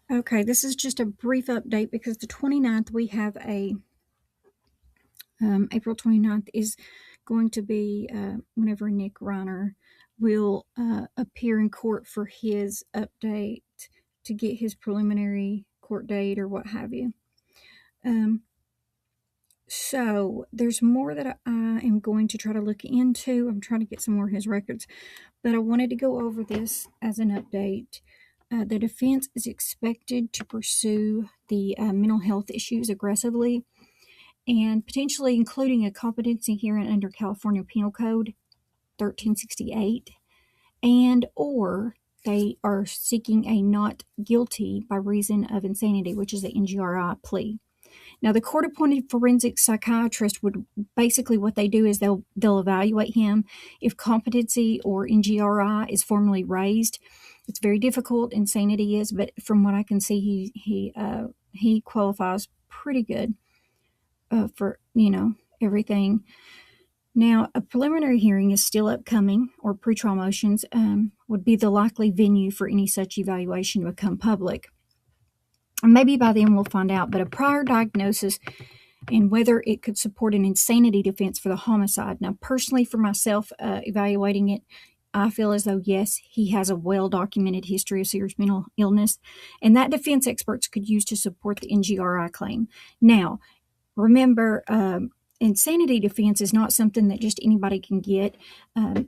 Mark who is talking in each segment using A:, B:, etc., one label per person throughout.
A: Okay, this is just a brief update because the 29th we have April 29th is going to be whenever Nick Reiner will appear in court for his update to get his preliminary court date or what have you. So there's more that I am going to try to look into. I'm trying to get some more of his records, but I wanted to go over this as an update. The defense is expected to pursue the mental health issues aggressively and potentially including a competency hearing under California Penal Code 1368, and or they are seeking a not guilty by reason of insanity, which is an NGRI plea. Now, the court-appointed forensic psychiatrist would basically what they do is they'll evaluate him if competency or NGRI is formally raised. It's very difficult, insanity is, but from what I can see, he qualifies pretty good for everything. Now, a preliminary hearing is still upcoming, or pretrial motions would be the likely venue for any such evaluation to become public. And maybe by then we'll find out, but a prior diagnosis and whether it could support an insanity defense for the homicide. Now, personally, for myself, evaluating it, I feel as though, yes, he has a well-documented history of serious mental illness, and that defense experts could use to support the NGRI claim. Now, remember, insanity defense is not something that just anybody can get.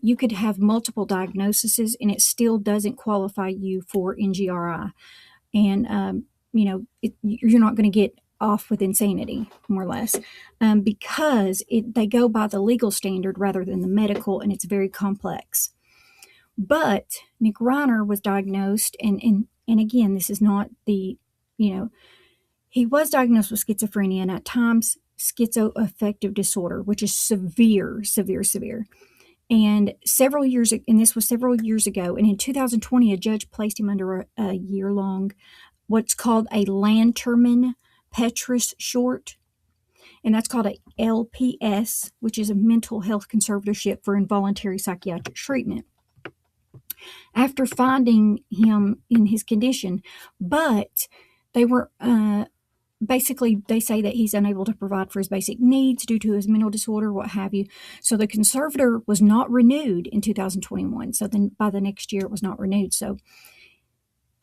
A: You could have multiple diagnoses, and it still doesn't qualify you for NGRI. And you're not going to get off with insanity, more or less, because they go by the legal standard rather than the medical, and it's very complex. But Nick Reiner was diagnosed, and again, this is not he was diagnosed with schizophrenia and at times schizoaffective disorder, which is severe. And this was several years ago. And in 2020, a judge placed him under a year-long what's called a Lanterman-Petrus short, and that's called a LPS, which is a mental health conservatorship for involuntary psychiatric treatment, after finding him in his condition. But they were basically, they say that he's unable to provide for his basic needs due to his mental disorder, what have you. So the conservator was not renewed in 2021. So then by the next year, it was not renewed.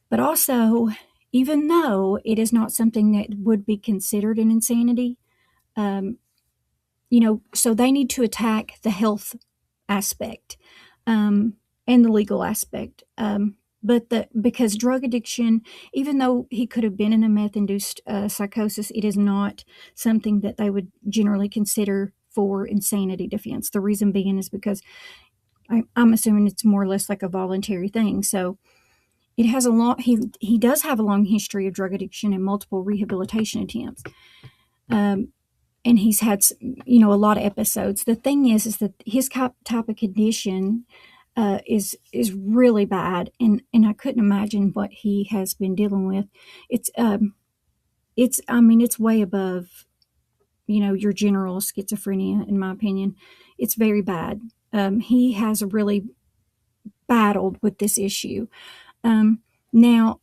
A: But also, even though it is not something that would be considered an insanity, so they need to attack the health aspect and the legal aspect. Because drug addiction, even though he could have been in a meth-induced psychosis, it is not something that they would generally consider for insanity defense. The reason being is because I'm assuming it's more or less like a voluntary thing. So it has he does have a long history of drug addiction and multiple rehabilitation attempts. And he's had, a lot of episodes. The thing is that his type of condition is really bad, and I couldn't imagine what he has been dealing with. It's way above, your general schizophrenia, in my opinion. It's very bad. He has really battled with this issue. Now,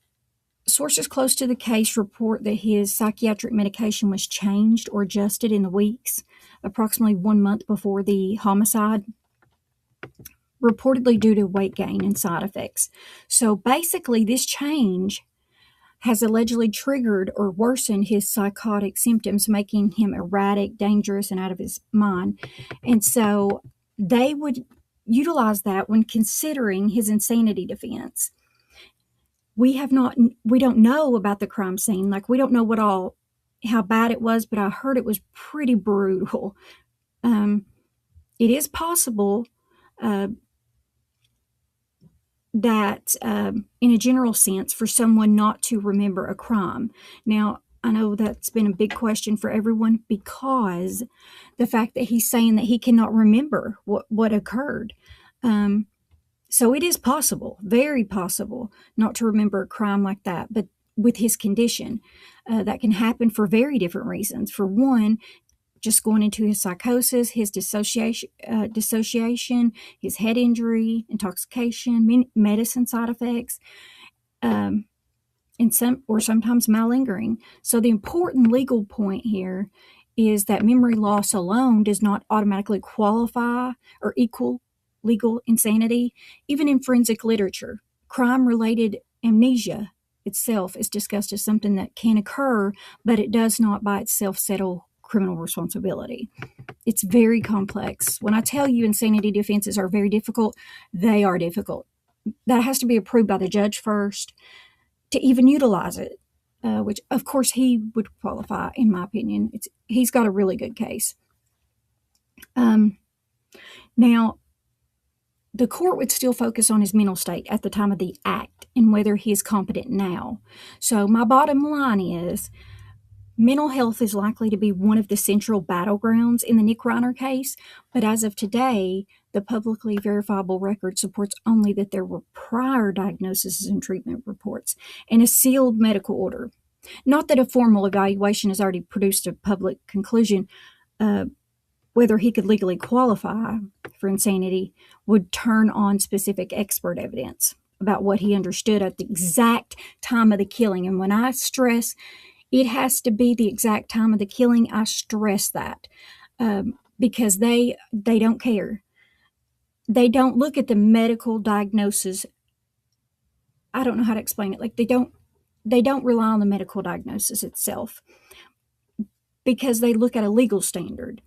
A: sources close to the case report that his psychiatric medication was changed or adjusted in the weeks, approximately 1 month before the homicide, reportedly due to weight gain and side effects. So basically, this change has allegedly triggered or worsened his psychotic symptoms, making him erratic, dangerous, and out of his mind. And so they would utilize that when considering his insanity defense. We don't know about the crime scene. Like, we don't know how bad it was, but I heard it was pretty brutal. It is possible that in a general sense, for someone not to remember a crime. Now, I know that's been a big question for everyone, because the fact that he's saying that he cannot remember what occurred. So it is possible, very possible, not to remember a crime like that. But with his condition, that can happen for very different reasons. For one, just going into his psychosis, his dissociation, his head injury, intoxication, medicine side effects. and sometimes malingering. So the important legal point here is that memory loss alone does not automatically qualify or equal legal insanity. Even in forensic literature, crime-related amnesia itself is discussed as something that can occur, but it does not by itself settle criminal responsibility. It's very complex. When I tell you insanity defenses are very difficult, they are difficult. That has to be approved by the judge first to even utilize it, which of course he would qualify, in my opinion. He's got a really good case. Now, the court would still focus on his mental state at the time of the act and whether he is competent now. So my bottom line is mental health is likely to be one of the central battlegrounds in the Nick Reiner case, but as of today, the publicly verifiable record supports only that there were prior diagnoses and treatment reports and a sealed medical order. Not that a formal evaluation has already produced a public conclusion. Whether he could legally qualify for insanity would turn on specific expert evidence about what he understood at the exact time of the killing. And when I stress it has to be the exact time of the killing, I stress that because they don't care. They don't look at the medical diagnosis. I don't know how to explain it. Like they don't rely on the medical diagnosis itself because they look at a legal standard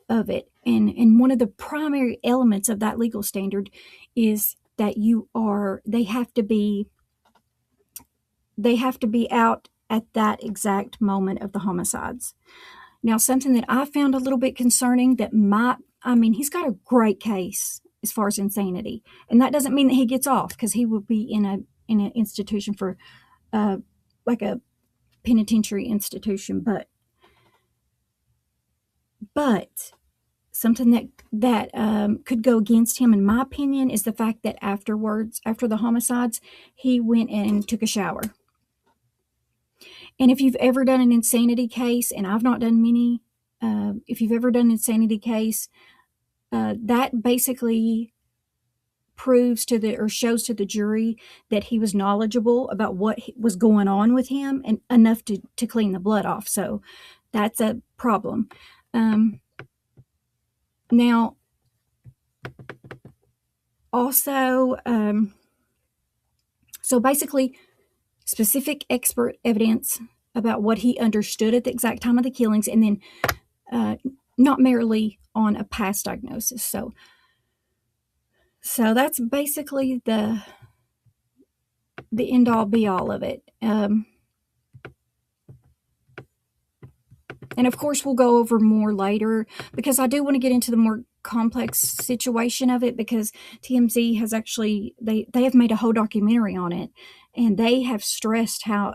A: of it. And one of the primary elements of that legal standard is that they have to be out at that exact moment of the homicides. Now, something that I found a little bit concerning he's got a great case as far as insanity. And that doesn't mean that he gets off because he will be in an institution for like a penitentiary institution. But something that could go against him, in my opinion, is the fact that after the homicides, he went and took a shower. And if you've ever done an insanity case, and I've not done many, if you've ever done an insanity case, that basically proves shows to the jury that he was knowledgeable about what was going on with him and enough to clean the blood off. So that's a problem. Now, also, so basically, specific expert evidence about what he understood at the exact time of the killings, and then not merely on a past diagnosis. So that's basically the end all be all of it. And of course, we'll go over more later because I do want to get into the more complex situation of it because TMZ has actually, they have made a whole documentary on it, and they have stressed how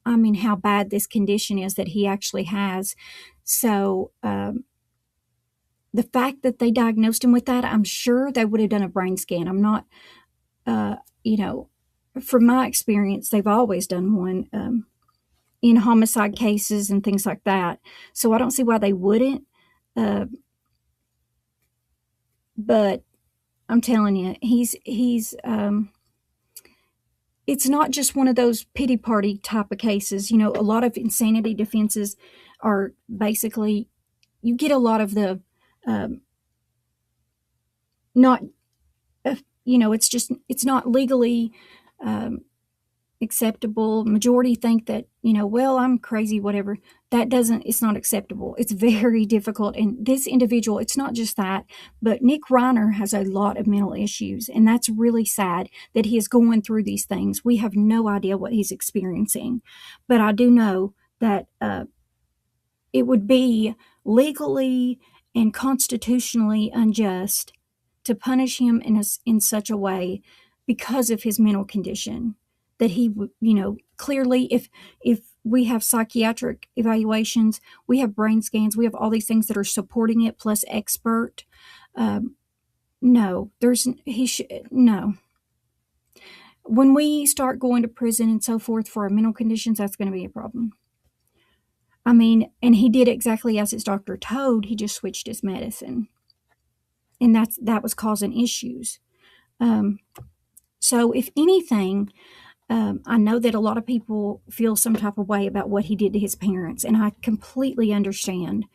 A: bad this condition is that he actually has. So the fact that they diagnosed him with that, I'm sure they would have done a brain scan. I'm not, from my experience, they've always done one in homicide cases and things like that. So I don't see why they wouldn't. But I'm telling you, he's it's not just one of those pity party type of cases. A lot of insanity defenses are basically, you get a lot of the it's not legally acceptable. Majority think that, well, I'm crazy, whatever. It's not acceptable. It's very difficult. And this individual, it's not just that, but Nick Reiner has a lot of mental issues. And that's really sad that he is going through these things. We have no idea what he's experiencing. But I do know that it would be legally and constitutionally unjust to punish him in such a way because of his mental condition. That he would, clearly, if we have psychiatric evaluations, we have brain scans, we have all these things that are supporting it, plus expert. No. When we start going to prison and so forth for our mental conditions, that's going to be a problem. And he did exactly as his doctor told. He just switched his medicine, and that was causing issues. So if anything, I know that a lot of people feel some type of way about what he did to his parents, and I completely understand.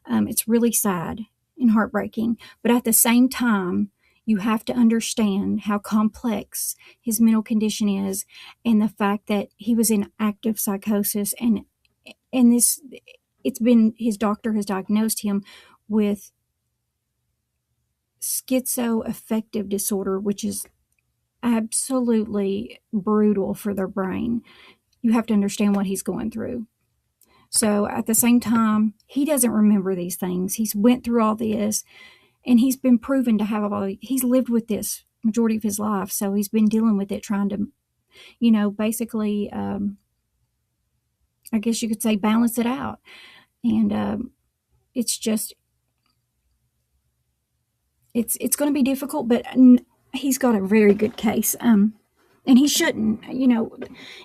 A: It's really sad and heartbreaking, but at the same time, you have to understand how complex his mental condition is, and the fact that he was in active psychosis, and this, it's been, his doctor has diagnosed him with schizoaffective disorder, which is absolutely brutal for their brain. You have to understand what he's going through. So at the same time, he doesn't remember these things. He's went through all this, and he's been proven to have he's lived with this majority of his life. So he's been dealing with it, trying to, basically, I guess you could say, balance it out. And it's just, it's going to be difficult, but he's got a very good case. And he shouldn't,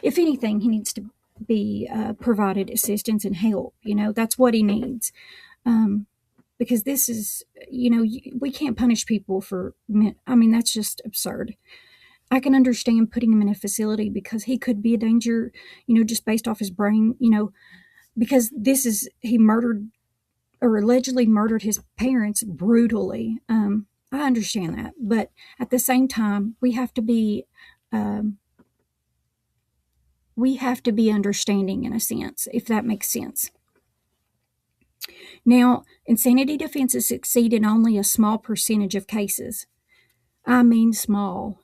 A: if anything, he needs to be provided assistance and help. That's what he needs. Because this is, we can't punish people that's just absurd. I can understand putting him in a facility because he could be a danger, just based off his brain, because he murdered or allegedly murdered his parents brutally. I understand that, but at the same time, we have to be understanding in a sense, if that makes sense. Now, insanity defenses succeed in only a small percentage of cases. I mean small.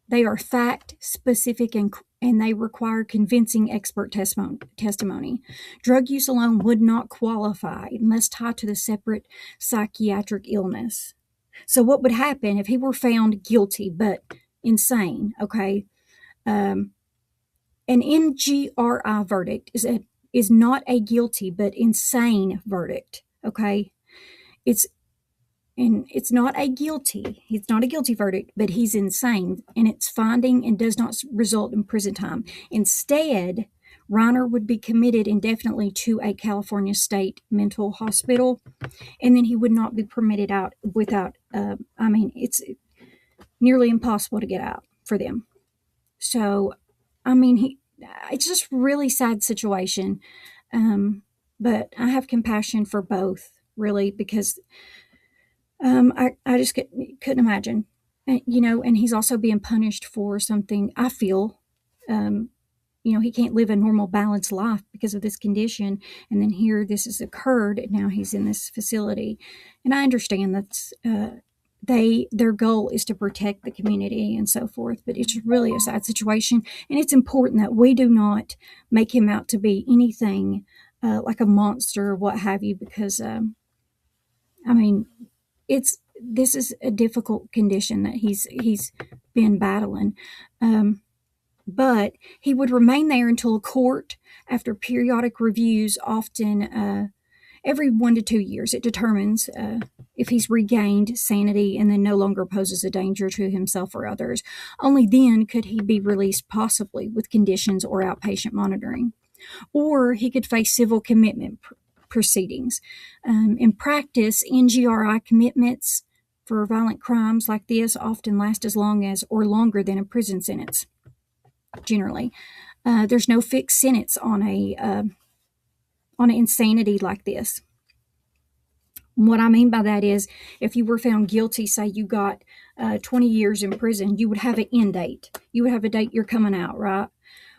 A: They are fact-specific and they require convincing expert testimony. Drug use alone would not qualify unless tied to the separate psychiatric illness. So what would happen if he were found guilty but insane, okay? An NGRI verdict is not a guilty but insane verdict, okay? It's not a guilty. It's not a guilty verdict, but he's insane, and it's finding and does not result in prison time. Instead, Reiner would be committed indefinitely to a California state mental hospital, and then he would not be permitted out without, it's nearly impossible to get out for them. So, it's just really sad situation. But I have compassion for both, really, because I just couldn't imagine, and he's also being punished for something, I feel. He can't live a normal, balanced life because of this condition. And then here this has occurred, and now he's in this facility. And I understand that's, their goal is to protect the community and so forth, but it's really a sad situation. And it's important that we do not make him out to be anything like a monster or what have you, because, this is a difficult condition that he's been battling. But he would remain there until a court, after periodic reviews, often every 1 to 2 years, it determines if he's regained sanity and then no longer poses a danger to himself or others. Only then could he be released, possibly with conditions or outpatient monitoring. Or he could face civil commitment proceedings. In practice, NGRI commitments for violent crimes like this often last as long as or longer than a prison sentence. Generally, there's no fixed sentence on an insanity like this. What I mean by that is, if you were found guilty, say you got 20 years in prison, you would have an end date. You would have a date you're coming out, right?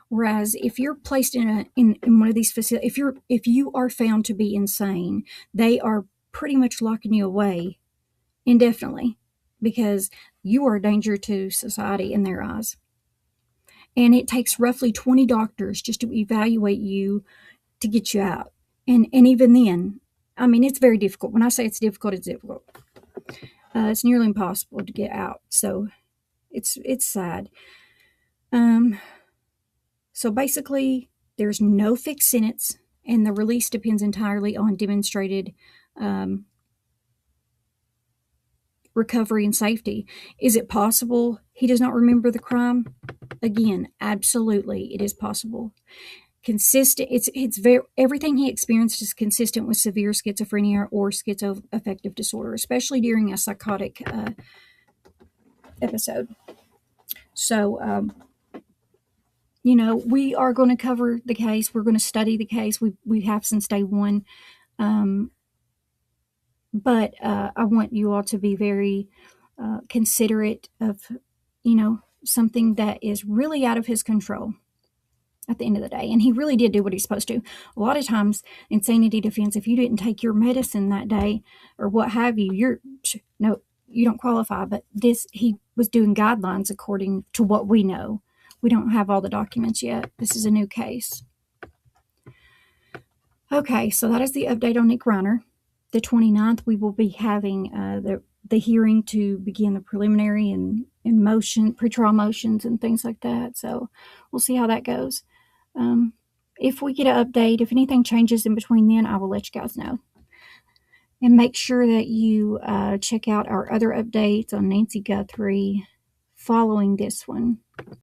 A: Whereas if you're placed in one of these facilities, if you are found to be insane, they are pretty much locking you away indefinitely, because you are a danger to society in their eyes. And it takes roughly 20 doctors just to evaluate you to get you out. And even then, it's very difficult. When I say it's difficult, it's difficult. It's nearly impossible to get out. So it's sad. So basically, there's no fixed sentence, and the release depends entirely on demonstrated recovery and safety. Is it possible he does not remember the crime? Again, absolutely, it is possible. It's very, everything he experienced is consistent with severe schizophrenia or schizoaffective disorder, especially during a psychotic episode. So, we are going to cover the case. We're going to study the case. We have since day one. But I want you all to be very considerate of, something that is really out of his control at the end of the day. And he really did do what he's supposed to. A lot of times, insanity defense, if you didn't take your medicine that day or what have you, you don't qualify. But he was doing guidelines according to what we know. We don't have all the documents yet. This is a new case. Okay, so that is the update on Nick Reiner. The 29th, we will be having the hearing to begin the preliminary and pretrial motions and things like that. So we'll see how that goes. If we get an update, if anything changes in between then, I will let you guys know. And make sure that you check out our other updates on Nancy Guthrie following this one.